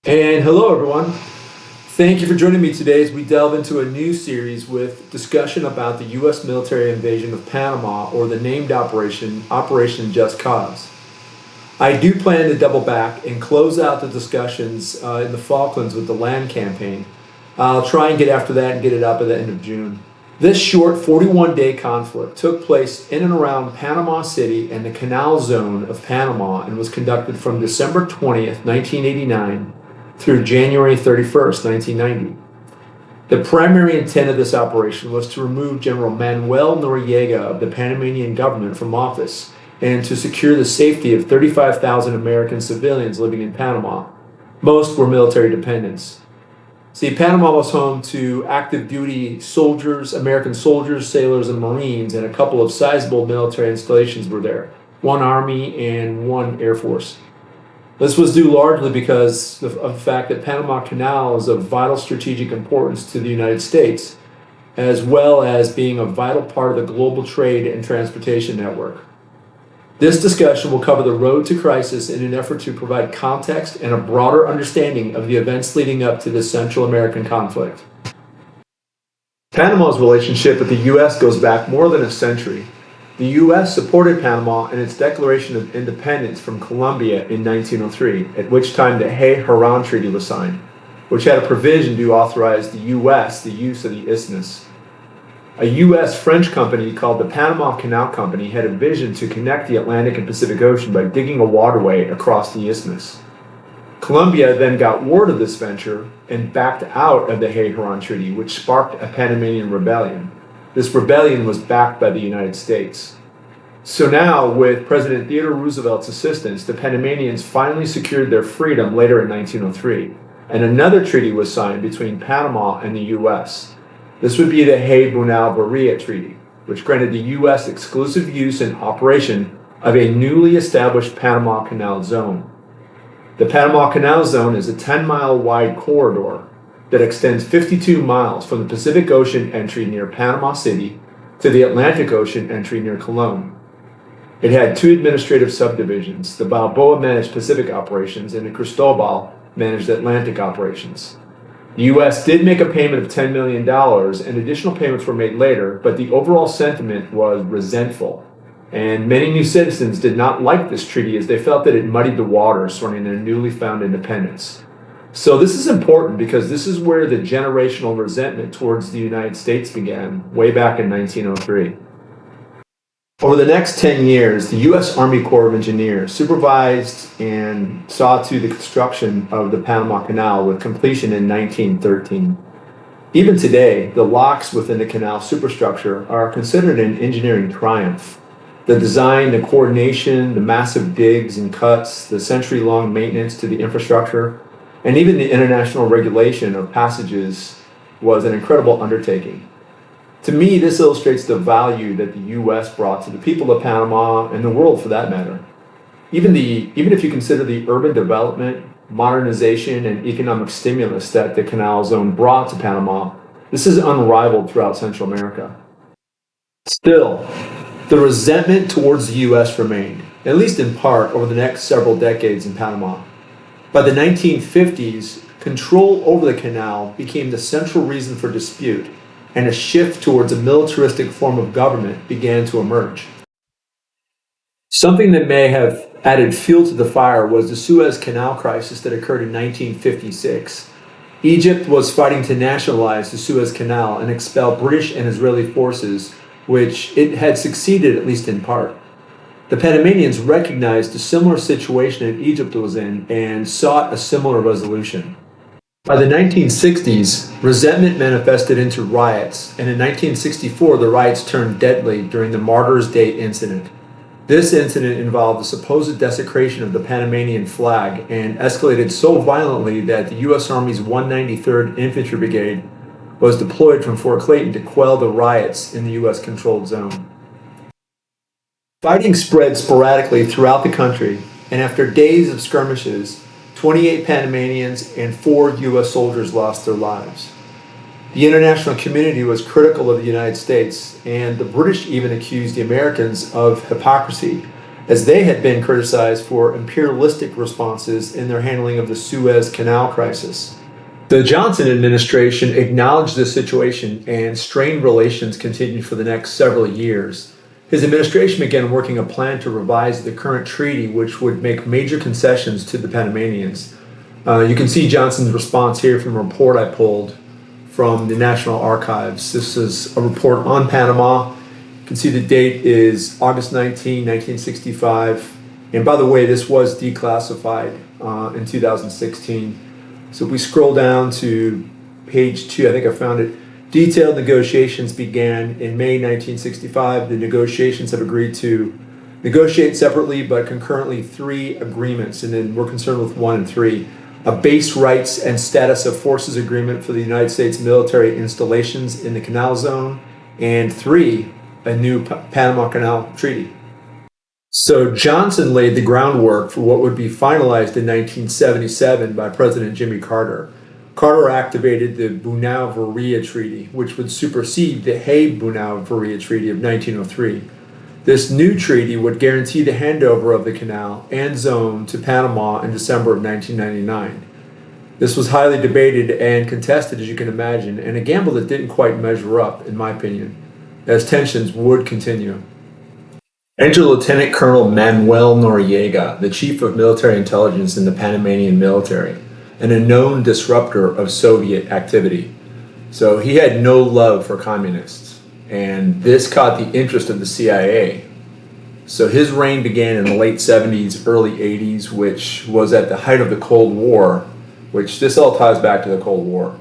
And hello, everyone. Thank you for joining me today as we delve into a new series with discussion about the U.S. military invasion of Panama, or the named Operation Just Cause. I do plan to double back and close out the discussions in the Falklands with the land campaign. I'll try and get after that and get it up at the end of June. This short 41-day conflict took place in and around Panama City and the Canal Zone of Panama and was conducted from December 20th, 1989 through January 31st, 1990. The primary intent of this operation was to remove General Manuel Noriega of the Panamanian government from office and to secure the safety of 35,000 American civilians living in Panama. Most were military dependents. See, Panama was home to active duty soldiers, American soldiers, sailors, and Marines, and a couple of sizable military installations were there, one Army and one Air Force. This was due largely because of the fact that Panama Canal is of vital strategic importance to the United States, as well as being a vital part of the global trade and transportation network. This discussion will cover the road to crisis in an effort to provide context and a broader understanding of the events leading up to this Central American conflict. Panama's relationship with the U.S. goes back more than a century. The U.S. supported Panama in its declaration of independence from Colombia in 1903, at which time the Hay-Haran Treaty was signed, which had a provision to authorize the U.S. the use of the isthmus. A U.S.-French company called the Panama Canal Company had a vision to connect the Atlantic and Pacific Ocean by digging a waterway across the isthmus. Colombia then got word of this venture and backed out of the Hay-Haran Treaty, which sparked a Panamanian rebellion. This rebellion was backed by the United States. So now, with President Theodore Roosevelt's assistance, the Panamanians finally secured their freedom later in 1903, and another treaty was signed between Panama and the U.S. This would be the Hay-Bunau-Varilla Treaty, which granted the U.S. exclusive use and operation of a newly established Panama Canal Zone. The Panama Canal Zone is a 10-mile wide corridor that extends 52 miles from the Pacific Ocean entry near Panama City to the Atlantic Ocean entry near Cologne. It had two administrative subdivisions. The Balboa managed Pacific operations and the Cristobal managed Atlantic operations. The U.S. did make a payment of $10 million, and additional payments were made later, but the overall sentiment was resentful. And many new citizens did not like this treaty as they felt that it muddied the waters surrounding their newly found independence. So this is important because this is where the generational resentment towards the United States began, way back in 1903. Over the next 10 years, the U.S. Army Corps of Engineers supervised and saw to the construction of the Panama Canal with completion in 1913. Even today, the locks within the canal superstructure are considered an engineering triumph. The design, the coordination, the massive digs and cuts, the century-long maintenance to the infrastructure, and even the international regulation of passages was an incredible undertaking. To me, this illustrates the value that the U.S. brought to the people of Panama and the world for that matter. Even if you consider the urban development, modernization, and economic stimulus that the Canal Zone brought to Panama, this is unrivaled throughout Central America. Still, the resentment towards the U.S. remained, at least in part, over the next several decades in Panama. By the 1950s, control over the canal became the central reason for dispute, and a shift towards a militaristic form of government began to emerge. Something that may have added fuel to the fire was the Suez Canal crisis that occurred in 1956. Egypt was fighting to nationalize the Suez Canal and expel British and Israeli forces, which it had succeeded at least in part. The Panamanians recognized the similar situation that Egypt was in and sought a similar resolution. By the 1960s, resentment manifested into riots, and in 1964 the riots turned deadly during the Martyrs' Day incident. This incident involved the supposed desecration of the Panamanian flag and escalated so violently that the U.S. Army's 193rd Infantry Brigade was deployed from Fort Clayton to quell the riots in the U.S.-controlled zone. Fighting spread sporadically throughout the country, and after days of skirmishes, 28 Panamanians and 4 U.S. soldiers lost their lives. The international community was critical of the United States, and the British even accused the Americans of hypocrisy as they had been criticized for imperialistic responses in their handling of the Suez Canal crisis. The Johnson administration acknowledged this situation, and strained relations continued for the next several years. His administration began working a plan to revise the current treaty, which would make major concessions to the Panamanians. You can see Johnson's response here from a report I pulled from the National Archives. This is a report on Panama. You can see the date is August 19, 1965. And by the way, this was declassified in 2016. So if we scroll down to page 2, I think I found it. Detailed negotiations began in May 1965. The negotiations have agreed to negotiate separately but concurrently 3 agreements, and then we're concerned with 1 and 3. A base rights and status of forces agreement for the United States military installations in the Canal Zone, and 3, a new Panama Canal Treaty. So Johnson laid the groundwork for what would be finalized in 1977 by President Jimmy Carter. Carter activated the Bunau-Varilla Treaty, which would supersede the Hay-Bunau-Varilla Treaty of 1903. This new treaty would guarantee the handover of the canal and zone to Panama in December of 1999. This was highly debated and contested, as you can imagine, and a gamble that didn't quite measure up, in my opinion, as tensions would continue. Enter Lieutenant Colonel Manuel Noriega, the chief of military intelligence in the Panamanian military, and a known disruptor of Soviet activity. So he had no love for communists, and this caught the interest of the CIA. So his reign began in the late 70s, early 80s, which was at the height of the Cold War, which this all ties back to the Cold War.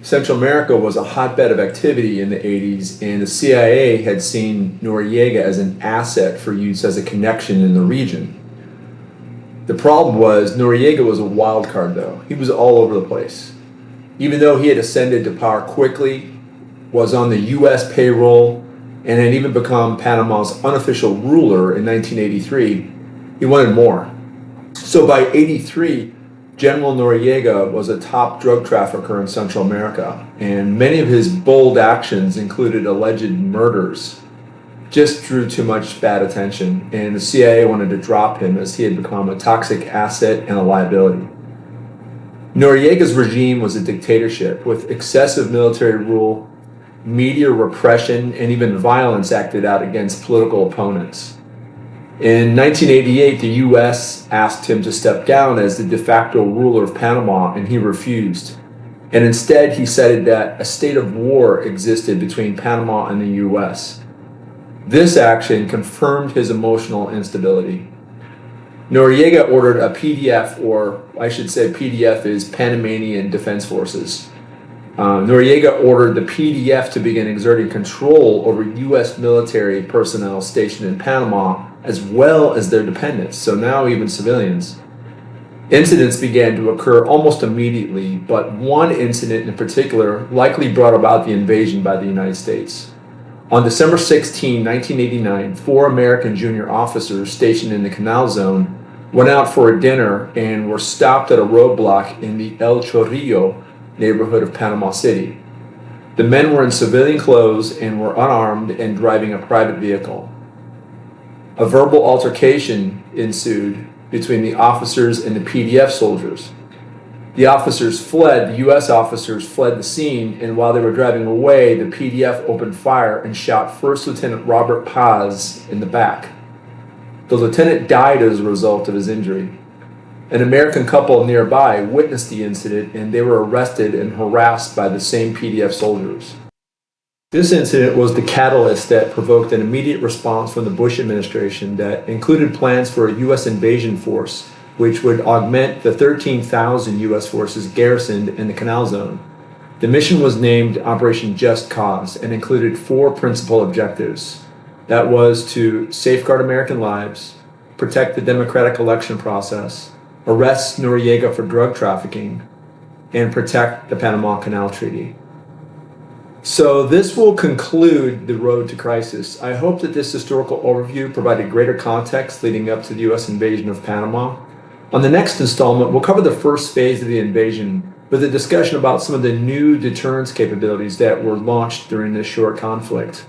Central America was a hotbed of activity in the 80s, and the CIA had seen Noriega as an asset for use as a connection in the region. The problem was Noriega was a wild card, though. He was all over the place. Even though he had ascended to power quickly, was on the U.S. payroll, and had even become Panama's unofficial ruler in 1983, he wanted more. So by 83, General Noriega was a top drug trafficker in Central America, and many of his bold actions included alleged murders. Just drew too much bad attention, and the CIA wanted to drop him as he had become a toxic asset and a liability. Noriega's regime was a dictatorship with excessive military rule, media repression, and even violence acted out against political opponents. In 1988, the U.S. asked him to step down as the de facto ruler of Panama, and he refused. And instead, he cited that a state of war existed between Panama and the U.S. This action confirmed his emotional instability. Noriega ordered a PDF, or I should say PDF is Panamanian Defense Forces. Noriega ordered the PDF to begin exerting control over U.S. military personnel stationed in Panama, as well as their dependents, so now even civilians. Incidents began to occur almost immediately, but one incident in particular likely brought about the invasion by the United States. On December 16, 1989, 4 American junior officers stationed in the Canal Zone went out for a dinner and were stopped at a roadblock in the El Chorrillo neighborhood of Panama City. The men were in civilian clothes and were unarmed and driving a private vehicle. A verbal altercation ensued between the officers and the PDF soldiers. The officers fled, the U.S. officers fled the scene, and while they were driving away, the PDF opened fire and shot First Lieutenant Robert Paz in the back. The lieutenant died as a result of his injury. An American couple nearby witnessed the incident, and they were arrested and harassed by the same PDF soldiers. This incident was the catalyst that provoked an immediate response from the Bush administration that included plans for a U.S. invasion force, which would augment the 13,000 U.S. forces garrisoned in the Canal Zone. The mission was named Operation Just Cause and included 4 principal objectives. That was to safeguard American lives, protect the democratic election process, arrest Noriega for drug trafficking, and protect the Panama Canal Treaty. So this will conclude the road to crisis. I hope that this historical overview provided greater context leading up to the U.S. invasion of Panama. On the next installment, we'll cover the first phase of the invasion with a discussion about some of the new deterrence capabilities that were launched during this short conflict.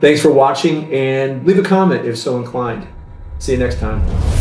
Thanks for watching, and leave a comment if so inclined. See you next time.